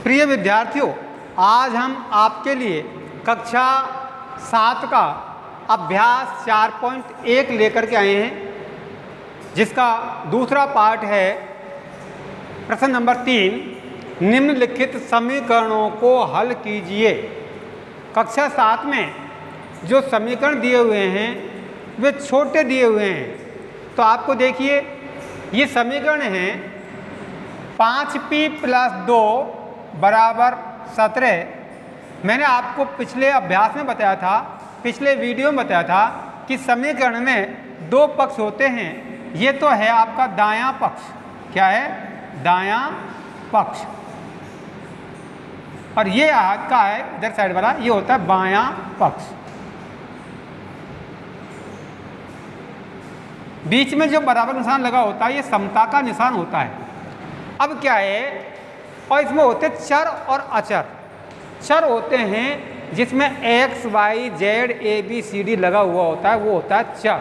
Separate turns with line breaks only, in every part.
प्रिय विद्यार्थियों, आज हम आपके लिए कक्षा 7 का अभ्यास 4.1 लेकर के आए हैं, जिसका दूसरा पार्ट है प्रश्न नंबर 3, निम्नलिखित समीकरणों को हल कीजिए। कक्षा 7 में जो समीकरण दिए हुए हैं वे छोटे दिए हुए हैं। तो आपको देखिए, ये समीकरण हैं 5p + 2 बराबर 17। मैंने आपको पिछले अभ्यास में बताया था, पिछले वीडियो में बताया था कि समीकरण में दो पक्ष होते हैं। ये तो है आपका दायां पक्ष, क्या है? दायां पक्ष। और ये आपका है इधर साइड वाला, ये होता है बायां पक्ष। बीच में जो बराबर निशान लगा होता है ये समता का निशान होता है। अब क्या है, और इसमें होते चर और अचर। चर होते हैं जिसमें x, y, z, a, b, c, d लगा हुआ होता है, वो होता है चर।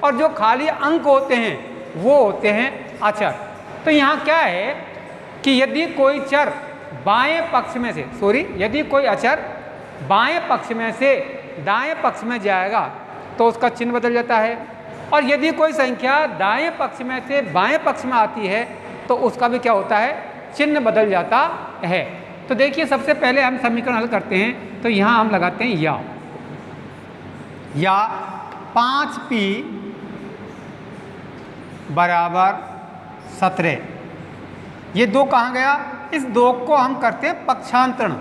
और जो खाली अंक होते हैं वो होते हैं अचर। तो यहाँ क्या है कि यदि कोई चर बाएं पक्ष में से यदि कोई अचर बाएं पक्ष में से दाएं पक्ष में जाएगा तो उसका चिन्ह बदल जाता है। और यदि कोई संख्या दाएं पक्ष में से बाएं पक्ष में आती है तो उसका भी क्या होता है? चिन्ह बदल जाता है। तो देखिए, सबसे पहले हम समीकरण हल करते हैं। तो यहाँ हम लगाते हैं या 5p बराबर 17। ये 2 कहाँ गया? इस 2 को हम करते हैं पक्षांतरण।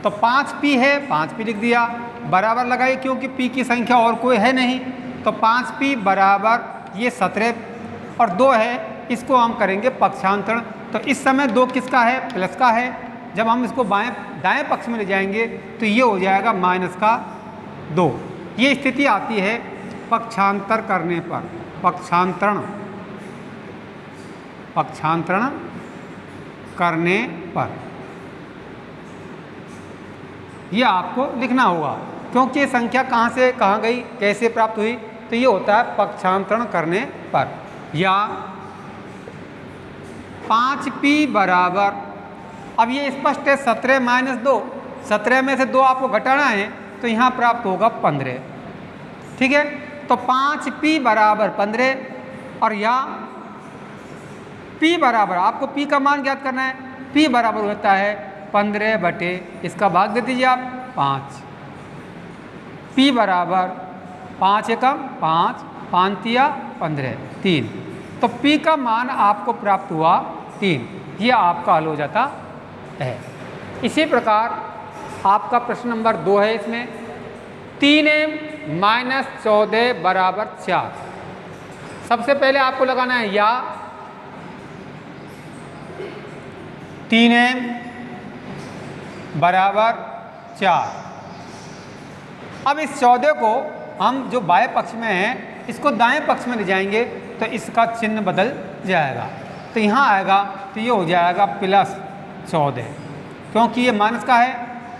तो 5p है, 5p लिख दिया, बराबर लगाइए क्योंकि p की संख्या और कोई है नहीं। तो 5p बराबर ये 17 और 2 है, इसको हम करेंगे पक्षांतरण। तो इस समय 2 किसका है? प्लस का है। जब हम इसको दाएं पक्ष में ले जाएंगे तो ये हो जाएगा -2। ये स्थिति आती है पक्षांतर करने पर, पक्षांतरण करने पर। ये आपको लिखना होगा क्योंकि ये संख्या कहाँ से कहाँ गई, कैसे प्राप्त हुई। तो ये होता है पक्षांतरण करने पर। या 5p बराबर, अब ये स्पष्ट है 17 - 2, 17 में से 2 आपको घटाना है तो यहाँ प्राप्त होगा 15। ठीक है, तो 5p बराबर 15। और या p बराबर, आपको p का मान ज्ञात करना है। p बराबर होता है 15 बटे, इसका भाग दे दीजिए आप 5। p बराबर 5 एकम 5, 5 तिया 15, 3। तो p का मान आपको प्राप्त हुआ 3। ये आपका हल हो जाता है। इसी प्रकार आपका प्रश्न नंबर 2 है, इसमें 3m - 14 बराबर 4। सबसे पहले आपको लगाना है या 3m बराबर 4। अब इस 14 को हम जो बाएं पक्ष में है इसको दाएं पक्ष में ले जाएंगे तो इसका चिन्ह बदल जाएगा। तो यहाँ आएगा तो ये हो जाएगा +14, क्योंकि ये माइनस का है,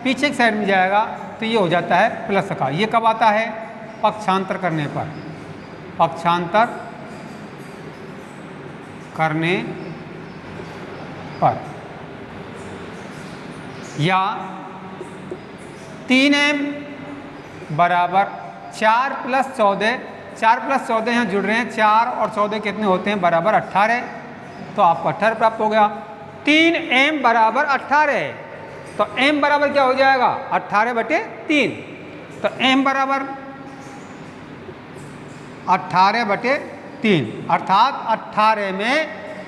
पीछे की साइड में जाएगा तो ये हो जाता है प्लस का। ये कब आता है? पक्षांतर करने पर, पक्षांतर करने पर। या 3m बराबर 4 + 14, 4 + 14 यहाँ जुड़ रहे हैं, 4 और 14 कितने होते हैं? बराबर 18। तो आपको 18 प्राप्त हो गया। 3m बराबर 18, तो m बराबर क्या हो जाएगा? 18 बटे 3। तो m बराबर 18 बटे 3, अर्थात 18 में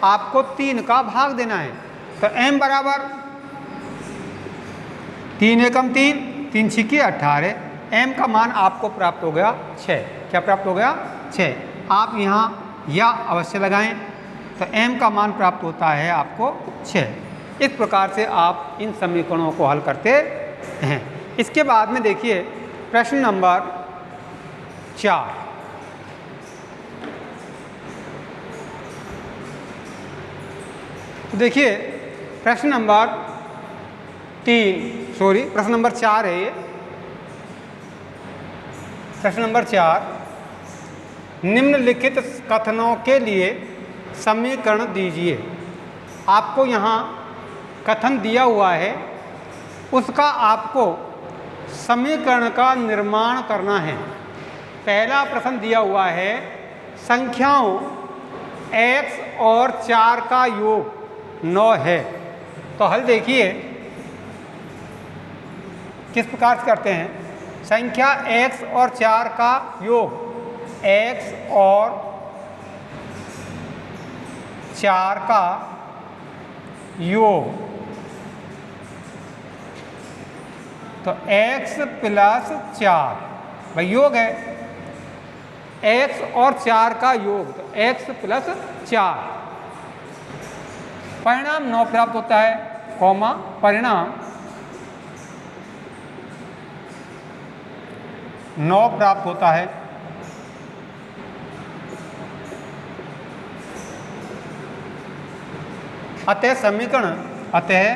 आपको 3 का भाग देना है। तो m बराबर 3 एकम 3, 3 छिके 18। m का मान आपको प्राप्त हो गया 6। क्या प्राप्त हो गया? 6। आप यहाँ या अवश्य लगाएं तो m का मान प्राप्त होता है आपको 6। इस प्रकार से आप इन समीकरणों को हल करते हैं। इसके बाद में देखिए प्रश्न नंबर 4। देखिए प्रश्न नंबर 4 है ये। प्रश्न नंबर 4, निम्नलिखित कथनों के लिए समीकरण दीजिए। आपको यहाँ कथन दिया हुआ है उसका आपको समीकरण का निर्माण करना है। पहला प्रश्न दिया हुआ है संख्याओं x और 4 का योग 9 है। तो हल देखिए किस प्रकार से करते हैं। संख्या x और 4 का योग, x और 4 का योग, तो x प्लस 4 भाई योग है, x और 4 का योग तो x प्लस 4। परिणाम 9 प्राप्त होता है, कॉमा परिणाम 9 प्राप्त होता है। अतः समीकरण, अतः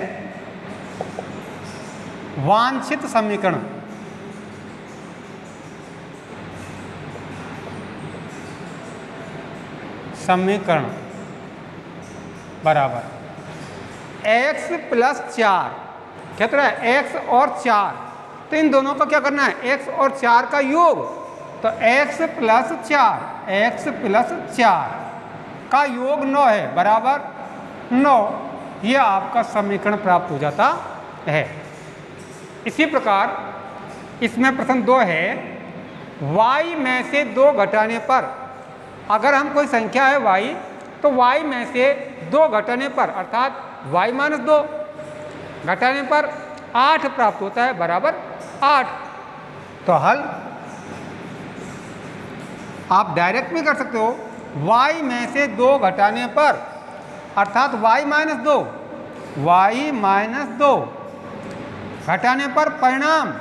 वांछित समीकरण बराबर x प्लस 4, कितना है x और 4, तो इन दोनों का क्या करना है x और 4 का योग, तो x प्लस 4 का योग 9 है बराबर 9। यह आपका समीकरण प्राप्त हो जाता है। इसी प्रकार इसमें प्रश्न 2 है y में से 2 घटाने पर, अगर हम कोई संख्या है y तो y में से 2 घटाने पर अर्थात y माइनस 2 घटाने पर 8 प्राप्त होता है बराबर 8। तो हल आप डायरेक्ट भी कर सकते हो, y में से 2 घटाने पर अर्थात y माइनस 2 घटाने पर परिणाम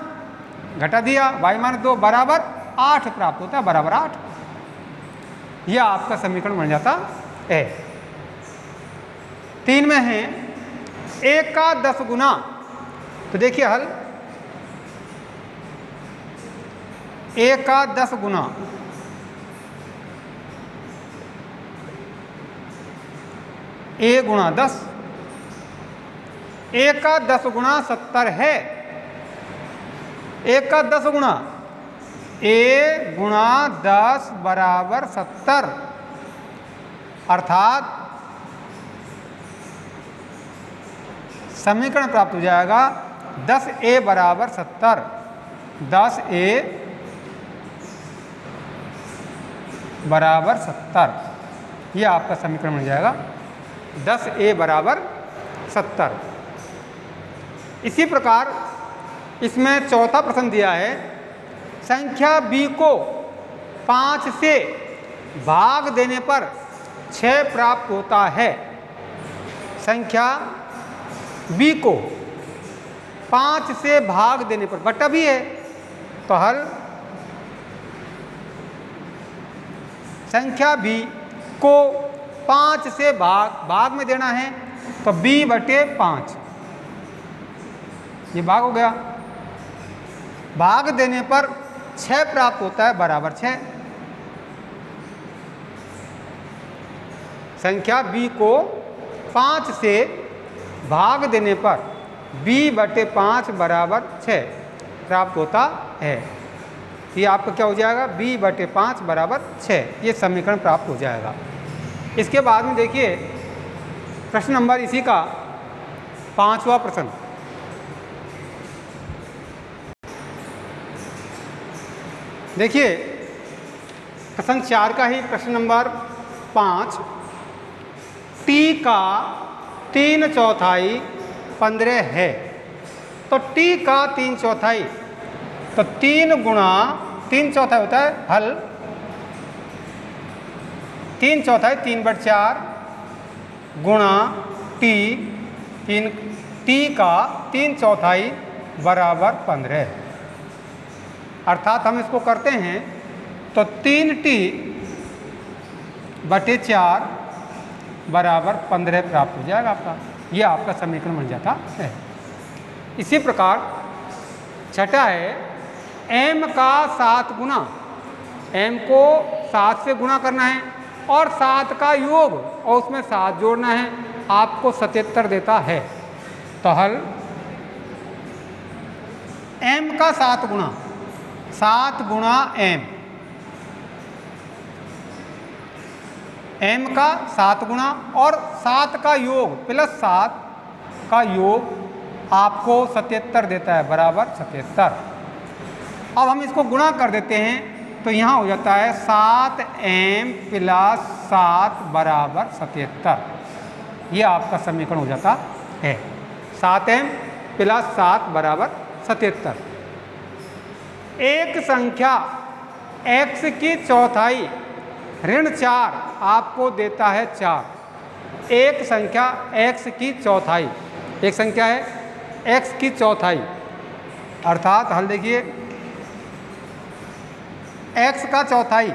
घटा दिया y माइनस 2 बराबर 8 प्राप्त होता है बराबर 8। यह आपका समीकरण बन जाता है। 3 में है 1 का 10 गुना, तो देखिए हल 1 का 10 गुना, a गुणा 10, 1 का 10 गुना 70 है। 1 का 10 गुना a गुणा 10 बराबर 70, अर्थात समीकरण प्राप्त हो जाएगा 10a बराबर 70, 10a बराबर 70। यह आपका समीकरण बन जाएगा 10a बराबर 70। इसी प्रकार इसमें चौथा प्रश्न दिया है संख्या b को 5 से भाग देने पर 6 प्राप्त होता है। संख्या b को 5 से भाग देने पर, बटा भी है तो हल संख्या b को 5 से भाग में देना है तो b/5, ये भाग हो गया, भाग देने पर 6 प्राप्त होता है बराबर 6। संख्या b को 5 से भाग देने पर b/5 बराबर 6 प्राप्त होता है। ये आपका क्या हो जाएगा b/5 बराबर 6, ये समीकरण प्राप्त हो जाएगा। इसके बाद में देखिए प्रश्न नंबर इसी का 5वां प्रश्न, देखिए प्रश्न 4 का ही प्रश्न नंबर 5, t का 3/4 15 है, तो t का 3/4 तो 3 गुणा 3/4 होता है हल 3/4 3/4 गुणा t का 3/4 बराबर 15, अर्थात हम इसको करते हैं तो 3t/4 बराबर 15 प्राप्त हो जाएगा आपका। यह आपका समीकरण बन जाता है। इसी प्रकार छठा है m का 7 गुना, m को 7 से गुणा करना है और 7 का योग और उसमें 7 जोड़ना है, आपको 77 देता है। तो हल m का 7 गुणा m का 7 गुणा और 7 का योग प्लस 7 का योग आपको 77 देता है, बराबर 77। अब हम इसको गुणा कर देते हैं तो यहाँ हो जाता है 7m प्लस 7 बराबर 77। ये आपका समीकरण हो जाता है 7m प्लस 7 बराबर 77। एक संख्या x की चौथाई ऋण 4 आपको देता है 4। एक संख्या x की चौथाई, एक संख्या है x की चौथाई, अर्थात हल देखिए x का चौथाई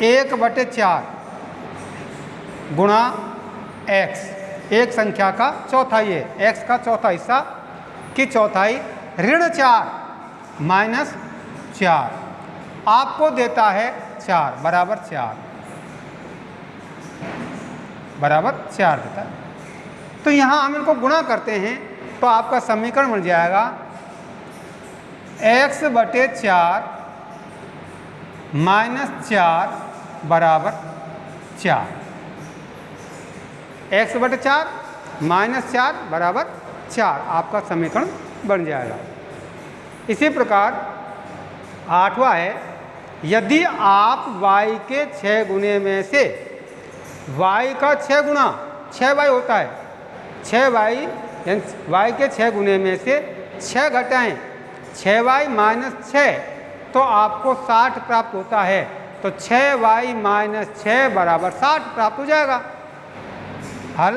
1/4 गुणा x, एक संख्या का चौथाई है, x का चौथा हिस्सा की चौथाई ऋण 4 माइनस 4 आपको देता है 4 बराबर 4 देता है। तो यहाँ हम इनको गुणा करते हैं तो आपका समीकरण बन जाएगा x/4 माइनस 4 बराबर 4। x/4 माइनस 4 बराबर 4 आपका समीकरण बन जाएगा। इसी प्रकार 8वां है, यदि आप y के 6 गुने में से y का 6 गुना 6y होता है, 6y यानी y के 6 गुने में से 6 घटाएं 6y माइनस 6 तो आपको 60 प्राप्त होता है। तो 6y माइनस 6 बराबर 60 प्राप्त हो जाएगा। हल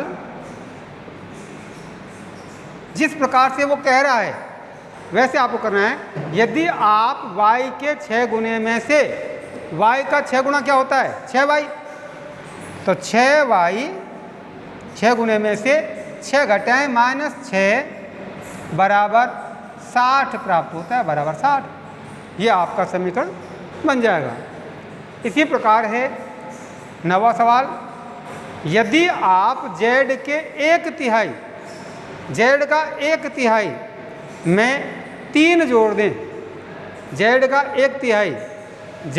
जिस प्रकार से वो कह रहा है वैसे आपको करना है। यदि आप y के 6 गुने में से y का 6 गुना क्या होता है 6y, तो 6y 6 गुने में से 6 घटाएं माइनस 6 बराबर 60 प्राप्त होता है, बराबर 60। ये आपका समीकरण बन जाएगा। इसी प्रकार है 9वां सवाल, यदि आप z के 1/3 z का 1/3 में 3 जोड़ दें, z का 1/3 z,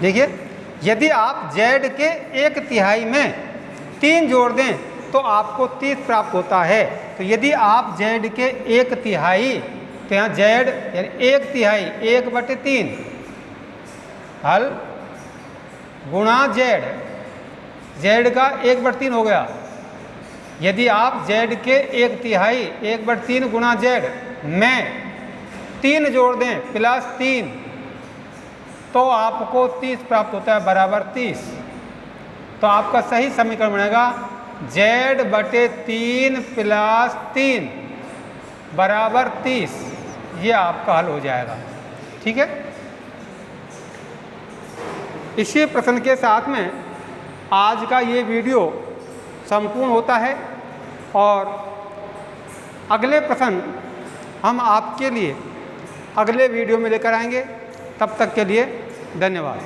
देखिए यदि आप z के 1/3 में 3 जोड़ दें तो आपको 30 प्राप्त होता है। तो यदि आप z के 1/3 तो यहाँ z यानी 1/3 1/3 हल गुणा z का 1/3 हो गया। यदि आप z के 1/3 1/3 गुणा z में 3 जोड़ दें प्लस 3 तो आपको 30 प्राप्त होता है, बराबर 30। तो आपका सही समीकरण बनेगा z/3 प्लस 3 बराबर 30। ये आपका हल हो जाएगा। ठीक है। इसी प्रश्न के साथ में आज का ये वीडियो संपूर्ण होता है और अगले प्रश्न हम आपके लिए अगले वीडियो में लेकर आएंगे। तब तक के लिए धन्यवाद।